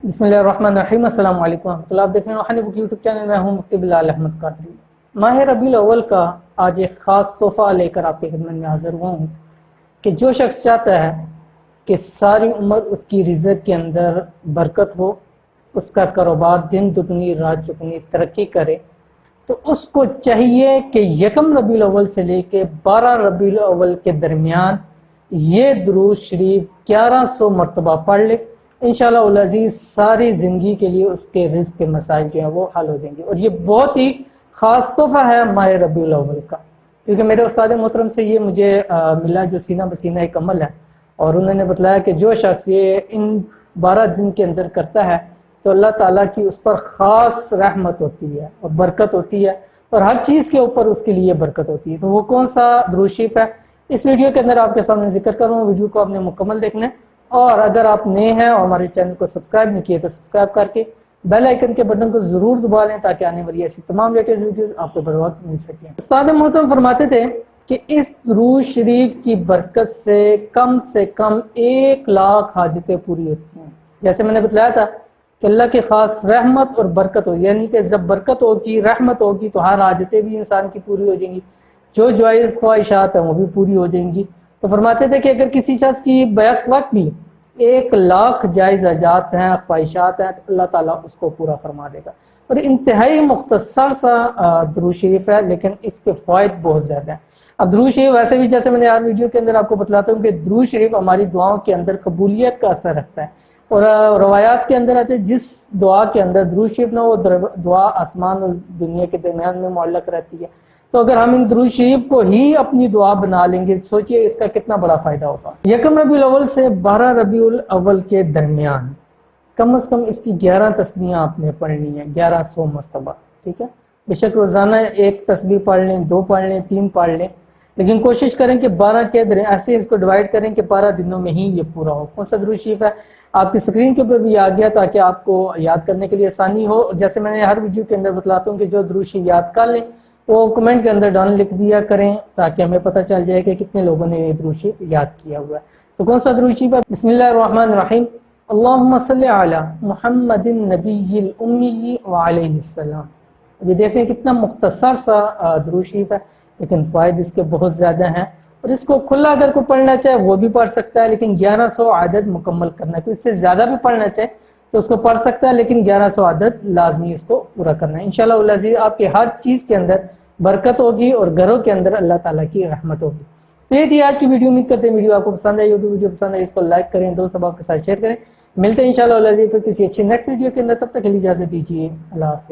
بسم اللہ الرحمن الرحیم، السلام علیکم ورحمۃ اللہ۔ آپ دیکھ رہے ہیں روحانی بک یوٹیوب چینل، میں ہوں مفتی بلال احمد قادری۔ ماہ ربیع الاول کا آج ایک خاص تحفہ لے کر آپ کی خدمت میں حاضر ہوا ہوں کہ جو شخص چاہتا ہے کہ ساری عمر اس کی رزق کے اندر برکت ہو، اس کا کاروبار دن دگنی رات چگنی ترقی کرے، تو اس کو چاہیے کہ یکم ربیع الاول سے لے کے 12 ربیع الاول کے درمیان یہ درود شریف 1100 مرتبہ پڑھ لے۔ انشاءاللہ العزیز ساری زندگی کے لیے اس کے رزق کے مسائل جو ہیں وہ حل ہو جائیں گے، اور یہ بہت ہی خاص تحفہ ہے ماہ ربیع الاول کا، کیونکہ میرے استاد محترم سے یہ مجھے ملا جو سینہ بسینہ ایک عمل ہے، اور انہوں نے بتلایا کہ جو شخص یہ ان 12 دن کے اندر کرتا ہے تو اللہ تعالیٰ کی اس پر خاص رحمت ہوتی ہے اور برکت ہوتی ہے، اور ہر چیز کے اوپر اس کے لیے برکت ہوتی ہے۔ تو وہ کون سا درود شریف ہے اس ویڈیو کے اندر آپ کے سامنے ذکر کر رہا ہوں۔ ویڈیو کو آپ نے مکمل دیکھنا ہے، اور اگر آپ نئے ہیں اور ہمارے چینل کو سبسکرائب نہیں کیے تو سبسکرائب کر کے بیل آئیکن کے بٹن کو ضرور دبا لیں تاکہ آنے والی ایسی تمام لیٹسٹ ویڈیوز آپ کو بر وقت مل سکیں۔ استاد محترم فرماتے تھے کہ اس درود شریف کی برکت سے کم 1 لاکھ حاجتیں پوری ہوتی ہیں۔ جیسے میں نے بتلایا تھا کہ اللہ کی خاص رحمت اور برکت ہو، یعنی کہ جب برکت ہوگی رحمت ہوگی تو ہر حاجتیں بھی انسان کی پوری ہو جائیں گی، جو جائز خواہشات ہیں وہ بھی پوری ہو جائیں گی۔ تو فرماتے تھے کہ اگر کسی شخص کی بیک وقت بھی 1 لاکھ جائز حاجات ہیں خواہشات ہیں تو اللہ تعالیٰ اس کو پورا فرما دے گا۔ اور انتہائی مختصر سا درود شریف ہے، لیکن اس کے فوائد بہت زیادہ ہیں۔ اب درود شریف ویسے بھی جیسے میں نے ہر ویڈیو کے اندر آپ کو بتلاتا ہوں کہ درود شریف ہماری دعاؤں کے اندر قبولیت کا اثر رکھتا ہے، اور روایات کے اندر آتے ہیں جس دعا کے اندر درود شریف نہ وہ دعا آسمان اور دنیا کے درمیان میں معلق رہتی ہے۔ تو اگر ہم ان درود شریف کو ہی اپنی دعا بنا لیں گے، سوچئے اس کا کتنا بڑا فائدہ ہوگا۔ یکم ربیع الاول سے 12 ربیع الاول کے درمیان کم از کم اس کی 11 تسبیحیں آپ نے پڑھنی ہیں، 1100 مرتبہ، ٹھیک ہے؟ بے شک روزانہ 1 تسبیح پڑھ لیں، 2 پڑھ لیں، 3 پڑھ لیں، لیکن کوشش کریں کہ 12 کے ایسے اس کو ڈیوائڈ کریں کہ 12 دنوں میں ہی یہ پورا ہو۔ کون سا درود شریف ہے آپ کی سکرین کے اوپر بھی آ گیا تاکہ آپ کو یاد کرنے کے لیے آسانی ہو، اور جیسے میں نے ہر ویڈیو کے اندر بتلاتا ہوں کہ جو درود شریف یاد کر لیں وہ کمنٹ کے اندر ڈان لکھ دیا کریں تاکہ ہمیں پتہ چل جائے کہ کتنے لوگوں نے یہ درود شریف یاد کیا ہوا ہے۔ تو کون سا درود شریف ہے؟ بسم اللہ الرحمن الرحیم، اللہم صلی علی محمد النبی الامی وعلیہ السلام۔ یہ دیکھیں کتنا مختصر سا درود شریف ہے، لیکن فوائد اس کے بہت زیادہ ہیں، اور اس کو کھلا اگر کوئی پڑھنا چاہے وہ بھی پڑھ سکتا ہے، لیکن 1100 عدد مکمل کرنا ہے۔ کوئی اس سے زیادہ بھی پڑھنا چاہے تو اس کو پڑھ سکتا ہے، لیکن 1100 عدد لازمی اس کو پورا کرنا ہے۔ انشاءاللہ العزیز آپ کے ہر چیز کے اندر برکت ہوگی اور گھروں کے اندر اللہ تعالیٰ کی رحمت ہوگی۔ تو یہ تھی آج کی ویڈیو، امید کرتے ہیں ویڈیو آپ کو پسند آئی ہوگی۔ ویڈیو پسند آئی اس کو لائک کریں، دوست احباب کے ساتھ شیئر کریں۔ ملتے ہیں انشاءاللہ العزیز پھر کسی اچھی نیکسٹ ویڈیو کے اندر، تب تک کے لیے اجازت دیجیے، اللہ حافظ۔